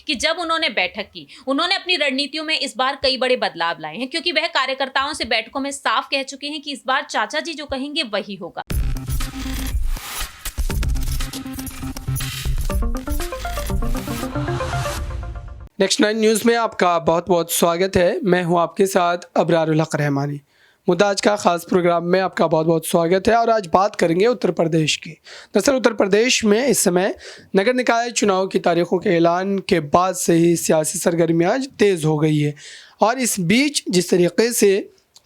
कि जब उन्होंने बैठक की, उन्होंने अपनी रणनीतियों में इस बार कई बड़े बदलाव लाए हैं, क्योंकि वह कार्यकर्ताओं से बैठकों में साफ कह चुके हैं कि इस बार चाचा जी जो कहेंगे वही होगा। नेक्स्ट 9 न्यूज़ में आपका बहुत बहुत स्वागत है। मैं हूं आपके साथ अबरारुल हक रहमानी। मुद्दा आज का ख़ास प्रोग्राम में आपका बहुत बहुत स्वागत है और आज बात करेंगे उत्तर प्रदेश की। दरअसल उत्तर प्रदेश में इस समय नगर निकाय चुनाव की तारीखों के ऐलान के बाद से ही सियासी सरगर्मियाँ तेज़ हो गई है और इस बीच जिस तरीके से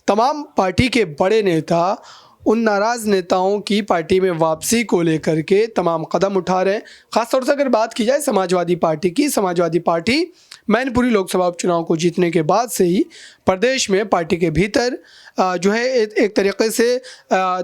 तमाम पार्टी के बड़े नेता उन नाराज़ नेताओं की पार्टी में वापसी को लेकर के तमाम कदम उठा रहे हैं। ख़ासतौर से अगर बात की जाए समाजवादी पार्टी की, समाजवादी पार्टी मैनपुरी लोकसभा उपचुनाव को जीतने के बाद से ही प्रदेश में पार्टी के भीतर जो है एक तरीके से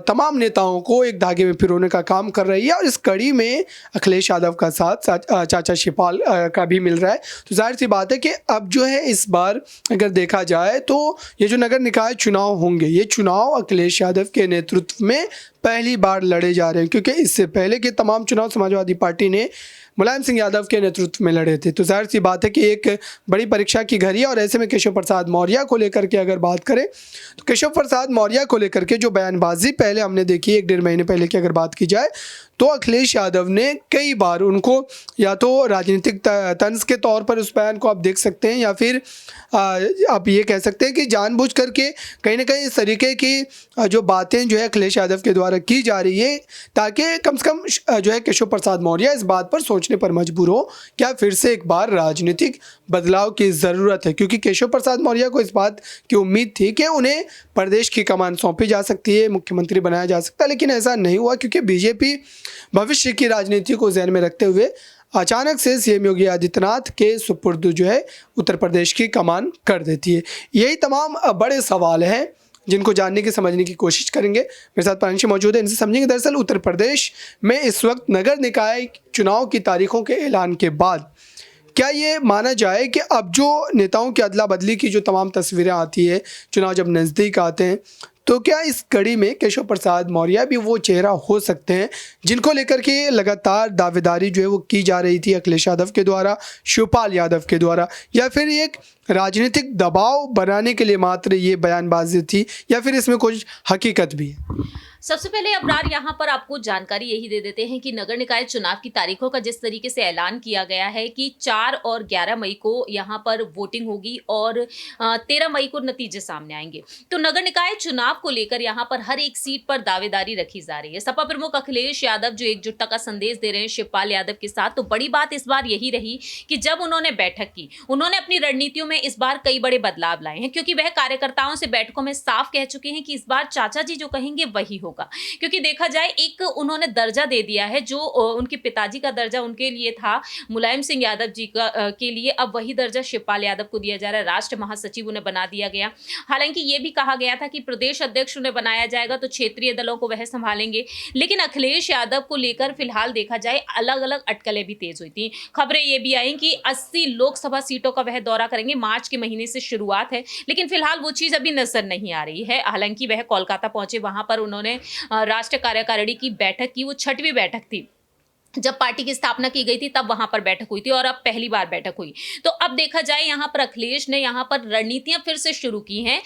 तमाम नेताओं को एक धागे में पिरोने का काम कर रही है और इस कड़ी में अखिलेश यादव का साथ चाचा शिवपाल का भी मिल रहा है। तो जाहिर सी बात है कि अब जो है इस बार अगर देखा जाए तो ये जो नगर निकाय चुनाव होंगे, ये चुनाव अखिलेश यादव के नेतृत्व में पहली बार लड़े जा रहे हैं, क्योंकि इससे पहले के तमाम चुनाव समाजवादी पार्टी ने मुलायम सिंह यादव के नेतृत्व में लड़े थे। तो जाहिर सी बात है कि एक बड़ी परीक्षा की घड़ी है और ऐसे में केशव प्रसाद मौर्य को लेकर के अगर बात करें तो केशव प्रसाद मौर्य को लेकर के जो बयानबाजी पहले हमने देखी 1-1.5 महीने पहले की अगर बात की जाए तो अखिलेश यादव ने कई बार उनको या तो राजनीतिक तंज के तौर पर उस बयान को आप देख सकते हैं या फिर आप ये कह सकते हैं कि जानबूझ करके कहीं ना कहीं इस तरीके की जो बातें जो है अखिलेश यादव के द्वारा की जा रही है ताकि कम से कम जो है केशव प्रसाद मौर्य इस बात पर सोचने पर मजबूर हो क्या फिर से एक बार राजनीतिक बदलाव की ज़रूरत है, क्योंकि केशव प्रसाद मौर्य को इस बात की उम्मीद थी कि उन्हें प्रदेश की कमान सौंपी जा सकती है, मुख्यमंत्री बनाया जा सकता है, लेकिन ऐसा नहीं हुआ क्योंकि बीजेपी भविष्य की राजनीति को ध्यान में रखते हुए अचानक से सीएम योगी आदित्यनाथ के सुपुर्द जो है उत्तर प्रदेश की कमान कर देती है। यही तमाम बड़े सवाल हैं जिनको जानने की समझने की कोशिश करेंगे। मेरे साथ पांशी मौजूद है, इनसे समझेंगे दरअसल उत्तर प्रदेश में इस वक्त नगर निकाय चुनाव की तारीखों के ऐलान के बाद क्या ये माना जाए कि अब जो नेताओं की अदला बदली की जो तमाम तस्वीरें आती है, चुनाव जब नज़दीक आते हैं, तो क्या इस कड़ी में केशव प्रसाद मौर्य भी वो चेहरा हो सकते हैं जिनको लेकर के लगातार दावेदारी जो है वो की जा रही थी अखिलेश यादव के द्वारा, शिवपाल यादव के द्वारा, या फिर एक राजनीतिक दबाव बनाने के लिए मात्र ये बयानबाजी थी या फिर इसमें कुछ हकीकत भी है? सबसे पहले अबरार यहाँ पर आपको जानकारी यही दे देते हैं कि नगर निकाय चुनाव की तारीखों का जिस तरीके से ऐलान किया गया है कि 4 और 11 मई को यहाँ पर वोटिंग होगी और 13 मई को नतीजे सामने आएंगे। तो नगर निकाय चुनाव को लेकर यहाँ पर हर एक सीट पर दावेदारी रखी जा रही है। सपा प्रमुख अखिलेश यादव जो एकजुटता का संदेश दे रहे हैं शिवपाल यादव के साथ, तो बड़ी बात इस बार यही रही कि जब उन्होंने बैठक की, उन्होंने अपनी रणनीतियों में इस बार कई बड़े बदलाव लाए हैं, क्योंकि वह कार्यकर्ताओं से बैठकों में साफ कह चुके हैं कि इस बार चाचा जी जो कहेंगे वही होगा। क्योंकि देखा जाए एक उन्होंने दर्जा दे दिया है जो उनके पिताजी का दर्जा उनके लिए था मुलायम सिंह यादव जी का के लिए, अब वही दर्जा शिवपाल यादव को दिया जा रहा है। राष्ट्र महासचिव उन्हें बना दिया गया। हालांकि ये भी कहा गया था कि प्रदेश अध्यक्ष उन्हें बनाया जाएगा तो क्षेत्रीय दलों को वह संभालेंगे, लेकिन अखिलेश यादव को लेकर फिलहाल देखा जाए अलग अलग अटकलें भी तेज हुई थी। खबरें ये भी आई कि 80 लोकसभा सीटों का वह दौरा करेंगे, मार्च के महीने से शुरुआत है, लेकिन फिलहाल वो चीज अभी नजर नहीं आ रही है। हालांकि वह कोलकाता पहुंचे, वहां पर उन्होंने राष्ट्रीय कार्यकारिणी की बैठक की, वो 6वीं बैठक थी। जब पार्टी की स्थापना की गई थी तब वहां पर बैठक हुई थी और अब पहली बार बैठक हुई। तो अब देखा जाए यहाँ पर अखिलेश ने यहाँ पर रणनीतियां फिर से शुरू की हैं,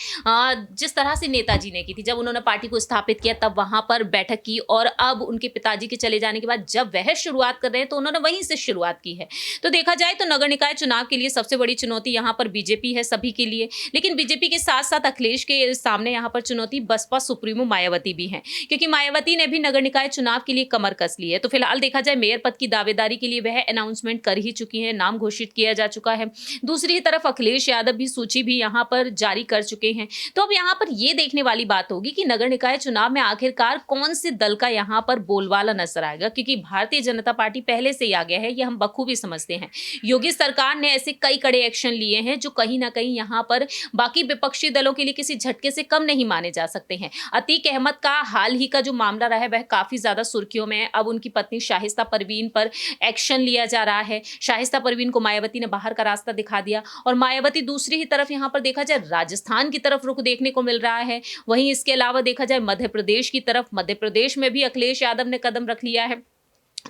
जिस तरह से नेताजी ने की थी जब उन्होंने पार्टी को स्थापित किया, तब वहां पर बैठक की और अब उनके पिताजी के चले जाने के बाद जब वह शुरुआत कर रहे हैं तो उन्होंने वहीं से शुरुआत की है। तो देखा जाए तो नगर निकाय चुनाव के लिए सबसे बड़ी चुनौती यहाँ पर बीजेपी है सभी के लिए, लेकिन बीजेपी के साथ साथ अखिलेश के सामने यहाँ पर चुनौती बसपा सुप्रीमो मायावती भी है, क्योंकि मायावती ने भी नगर निकाय चुनाव के लिए कमर कस ली है। तो फिलहाल देखा जाए मेयर पद की दावेदारी के लिए वह अनाउंसमेंट कर ही चुकी है, नाम घोषित किया जा चुका है। दूसरी तरफ अखिलेश यादव भी सूची भी यहां पर जारी कर चुके हैं। तो अब यहां पर यह देखने वाली बात होगी कि नगर निकाय चुनाव में आखिरकार कौन से दल का यहां पर बोलबाला नजर आएगा, क्योंकि भारतीय जनता पार्टी पहले से ही आ गया है, ये हम बखूबी समझते हैं। योगी सरकार ने ऐसे कई कड़े एक्शन लिए हैं जो कहीं ना कहीं यहां पर बाकी विपक्षी दलों के लिए किसी झटके से कम नहीं माने जा सकते हैं। अतीक अहमद का हाल ही का जो मामला रहा है वह काफी ज्यादा सुर्खियों में है। अब उनकी पत्नी शाहिस्ता परवीन पर एक्शन लिया जा रहा है। शाहिस्ता परवीन को मायावती ने बाहर का रास्ता दिखा दिया और मायावती दूसरी ही तरफ यहां पर देखा जाए राजस्थान की तरफ रुख देखने को मिल रहा है। वहीं इसके अलावा देखा जाए मध्य प्रदेश की तरफ, मध्य प्रदेश में भी अखिलेश यादव ने कदम रख लिया है।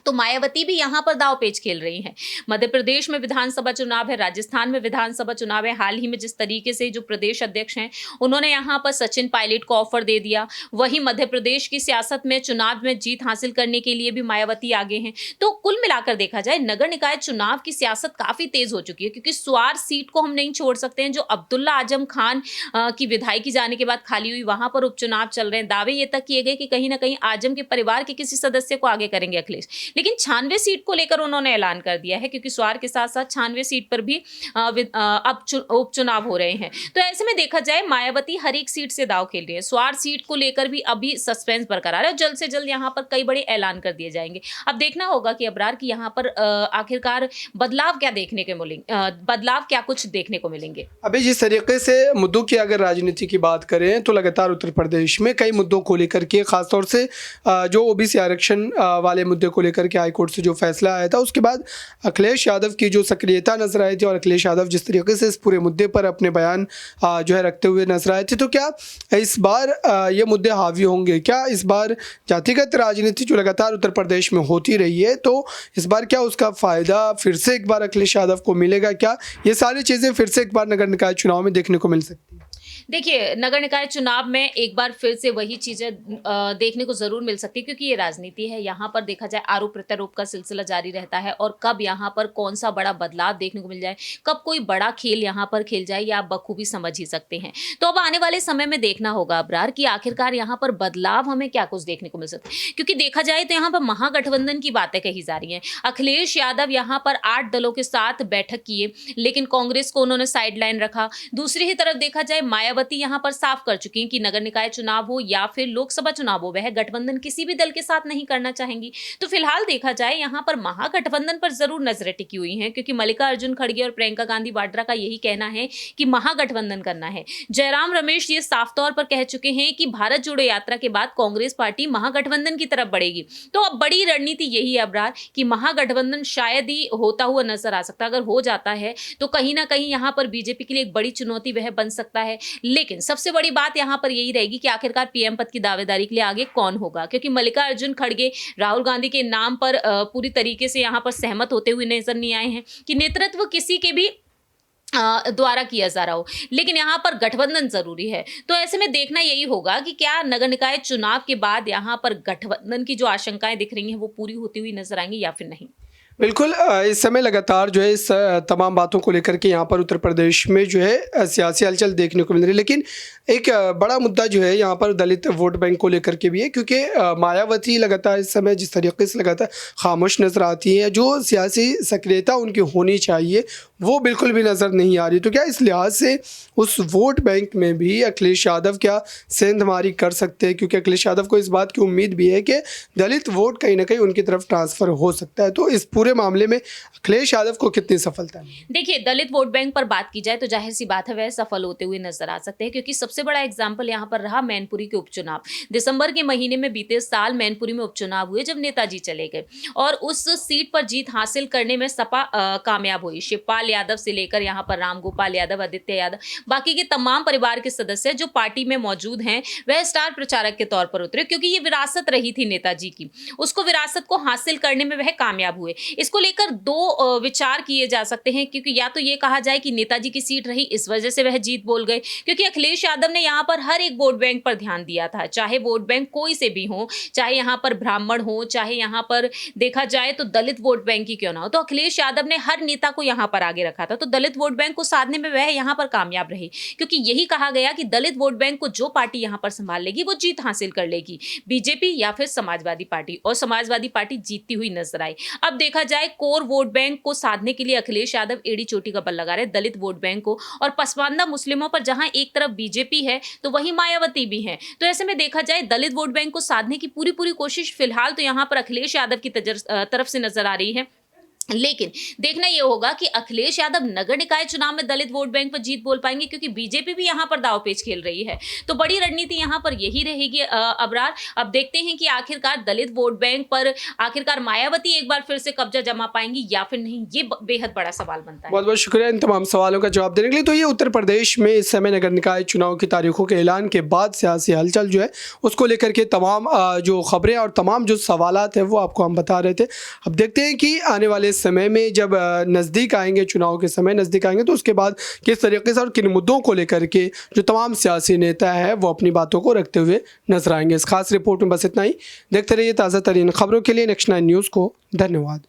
तो मायावती भी यहाँ पर दांव-पेच खेल रही हैं। मध्य प्रदेश में विधानसभा चुनाव है, राजस्थान में विधानसभा चुनाव है। हाल ही में जिस तरीके से जो प्रदेश अध्यक्ष हैं, उन्होंने यहाँ पर सचिन पायलट को ऑफर दे दिया। वहीं मध्य प्रदेश की सियासत में चुनाव में जीत हासिल करने के लिए भी मायावती आगे हैं। तो कुल मिलाकर देखा जाए, नगर निकाय चुनाव की सियासत काफ़ी तेज़ हो चुकी है, क्योंकि स्वार सीट को हम नहीं छोड़ सकते हैं, जो अब्दुल्ला आजम खान की विधायकी जाने के बाद खाली हुई, वहाँ पर उपचुनाव चल रहे हैं। दावे ये तक किए गए कि कहीं न कहीं आजम के परिवार के किसी सदस्य को आगे करेंगे अखिलेश। लेकिन 96 सीट को लेकर उन्होंने ऐलान कर दिया है, क्योंकि स्वार के साथ साथ 96 सीट पर भी अब उपचुनाव हो रहे हैं। तो ऐसे में देखा जाए, मायावती हर एक सीट से दांव खेल रही है। स्वार सीट को लेकर भी अभी सस्पेंस बरकरार है और जल्द से जल्द यहाँ पर कई बड़े ऐलान कर दिए जाएंगे। अब देखना होगा कि अबरार की यहाँ पर आखिरकार बदलाव क्या कुछ देखने को मिलेंगे। अभी जिस तरीके से मुद्दों की अगर राजनीति की बात करें तो लगातार उत्तर प्रदेश में कई मुद्दों को लेकर के, खासतौर से जो ओबीसी आरक्षण वाले मुद्दे को लेकर के हाईकोर्ट से जो फैसला आया था, उसके बाद अखिलेश यादव की जो सक्रियता नजर आई थी और अखिलेश यादव जिस तरीके से इस पूरे मुद्दे पर अपने बयान जो है रखते हुए नजर आए थे, तो क्या इस बार ये मुद्दे हावी होंगे? क्या इस बार जातिगत राजनीति जो लगातार उत्तर प्रदेश में होती रही है, तो इस बार क्या उसका फ़ायदा फिर से एक बार अखिलेश यादव को मिलेगा? क्या ये सारी चीज़ें फिर से एक बार नगर निकाय चुनाव में देखने को मिल सकती हैं? देखिए, नगर निकाय चुनाव में एक बार फिर से वही चीज़ें देखने को ज़रूर मिल सकती है, क्योंकि ये राजनीति है। यहाँ पर देखा जाए, आरोप प्रत्यारोप का सिलसिला जारी रहता है और कब यहाँ पर कौन सा बड़ा बदलाव देखने को मिल जाए, कब कोई बड़ा खेल यहाँ पर खेल जाए, या आप बखूबी समझ ही सकते हैं। तो अब आने वाले समय में देखना होगा अबरार कि आखिरकार यहाँ पर बदलाव हमें क्या कुछ देखने को मिल सकता है, क्योंकि देखा जाए तो यहाँ पर महागठबंधन की बातें कही जा रही हैं। अखिलेश यादव यहाँ पर 8 दलों के साथ बैठक किए, लेकिन कांग्रेस को उन्होंने साइडलाइन रखा। दूसरी ही तरफ देखा जाए, मायावती यहाँ पर साफ कर चुकी हैं कि नगर निकाय चुनाव हो या फिर लोकसभा चुनाव हो, वह गठबंधन किसी भी दल के साथ नहीं करना चाहेंगी। तो फिलहाल देखा जाए, यहाँ पर महागठबंधन पर जरूर नजरें टिकी हुई हैं, क्योंकि मल्लिकार्जुन खड़गे और प्रियंका गांधी वाड्रा का यही कहना है कि महागठबंधन करना है। जयराम रमेश ये साफ तौर पर कह चुके हैं कि भारत जोड़ो यात्रा के बाद कांग्रेस पार्टी महागठबंधन की तरफ बढ़ेगी। तो अब बड़ी रणनीति यही है अबरार कि महागठबंधन शायद ही होता हुआ नजर आ सकता है। अगर हो जाता है तो कहीं ना कहीं यहाँ पर बीजेपी के लिए एक बड़ी चुनौती वह बन सकता है। लेकिन सबसे बड़ी बात यहाँ पर यही रहेगी कि आखिरकार पीएम पद की दावेदारी के लिए आगे कौन होगा, क्योंकि मल्लिकार्जुन खड़गे राहुल गांधी के नाम पर पूरी तरीके से यहाँ पर सहमत होते हुए नजर नहीं आए हैं कि नेतृत्व किसी के भी द्वारा किया जा रहा हो, लेकिन यहाँ पर गठबंधन जरूरी है। तो ऐसे में देखना यही होगा कि क्या नगर निकाय चुनाव के बाद यहाँ पर गठबंधन की जो आशंकाएं दिख रही हैं वो पूरी होती हुई नजर आएंगी या फिर नहीं। बिल्कुल, इस समय लगातार जो है इस तमाम बातों को लेकर के यहाँ पर उत्तर प्रदेश में जो है सियासी हलचल देखने को मिल रही है, लेकिन एक बड़ा मुद्दा जो है यहाँ पर दलित वोट बैंक को लेकर के भी है, क्योंकि मायावती लगातार इस समय जिस तरीके से लगातार खामोश नजर आती है, जो सियासी सक्रियता उनकी होनी चाहिए वो बिल्कुल भी नज़र नहीं आ रही। तो क्या इस लिहाज से उस वोट बैंक में भी अखिलेश यादव क्या सेंधमारी कर सकते हैं? क्योंकि अखिलेश यादव को इस बात की उम्मीद भी है कि दलित वोट कहीं ना कहीं उनकी तरफ ट्रांसफ़र हो सकता है। तो इस पूरे मामले में अखिलेश यादव को कितनी सफलता है? देखिए, दलित वोट बैंक पर बात की जाए तो जाहिर सी बात है वह सफल होते हुए नजर आ सकते हैं, क्योंकि सबसे बड़ा एग्जाम्पल यहाँ पर रहा मैनपुरी के उपचुनाव। दिसंबर के महीने में बीते साल मैनपुरी में उपचुनाव हुए, जब नेताजी चले गए और उस सीट पर जीत हासिल करने में सपा कामयाब हुई। शिवपाल यादव से लेकर यहाँ पर रामगोपाल यादव, आदित्य यादव, बाकी के तमाम परिवार के सदस्य जो पार्टी में मौजूद हैं, वह स्टार प्रचारक के तौर पर उतरे, क्योंकि ये विरासत रही थी नेताजी की। उसको विरासत को हासिल करने में वह कामयाब हुए। इसको लेकर दो विचार किए जा सकते हैं, क्योंकि या तो ये कहा जाए कि नेताजी की सीट रही, इस वजह से वह जीत बोल गए, क्योंकि अखिलेश यादव ने यहाँ पर हर एक वोट बैंक पर ध्यान दिया था, चाहे वोट बैंक कोई से भी हो, चाहे यहाँ पर ब्राह्मण हो, चाहे यहाँ पर देखा जाए तो दलित वोट बैंक ही क्यों ना हो। तो अखिलेश यादव ने हर नेता को यहाँ पर आगे रखा था, तो दलित वोट बैंक को साधने में वह यहाँ पर कामयाब रही, क्योंकि यही कहा गया कि दलित वोट बैंक को जो पार्टी यहाँ पर संभाल लेगी वो जीत हासिल कर लेगी, बीजेपी या फिर समाजवादी पार्टी, और समाजवादी पार्टी जीतती हुई नजर आई। अब देखा जाए, कोर वोट बैंक को साधने के लिए अखिलेश यादव एड़ी चोटी का बल लगा रहे दलित वोट बैंक को, और पसमानदा मुस्लिमों पर जहां एक तरफ बीजेपी है तो वहीं मायावती भी है। तो ऐसे में देखा जाए, दलित वोट बैंक को साधने की पूरी कोशिश फिलहाल तो यहाँ पर अखिलेश यादव की तरफ से नजर आ रही है। लेकिन देखना ये होगा कि अखिलेश यादव नगर निकाय चुनाव में दलित वोट बैंक पर जीत बोल पाएंगे, क्योंकि बीजेपी भी यहां पर दांवपेच खेल रही है। तो बड़ी रणनीति यहां पर यही रहेगी अबरार। अब देखते हैं कि आखिरकार दलित वोट बैंक पर आखिरकार मायावती एक बार फिर से कब्जा जमा पाएंगी या फिर नहीं, ये बेहद बड़ा सवाल बनता है। बहुत बहुत शुक्रिया इन तमाम सवालों का जवाब देने के लिए। तो ये उत्तर प्रदेश में इस समय नगर निकाय चुनाव की तारीखों के ऐलान के बाद सियासी हलचल जो है उसको लेकर के तमाम जो खबरें और तमाम जो सवालात हैं वो आपको हम बता रहे थे। अब देखते हैं कि आने वाले समय में जब नज़दीक आएंगे, चुनाव के समय नज़दीक आएंगे, तो उसके बाद किस तरीके से और किन मुद्दों को लेकर के जो तमाम सियासी नेता हैं वो अपनी बातों को रखते हुए नजर आएंगे। इस खास रिपोर्ट में बस इतना ही। देखते रहिए ताज़ा तरीन खबरों के लिए नेक्स्ट 9 न्यूज़ को। धन्यवाद।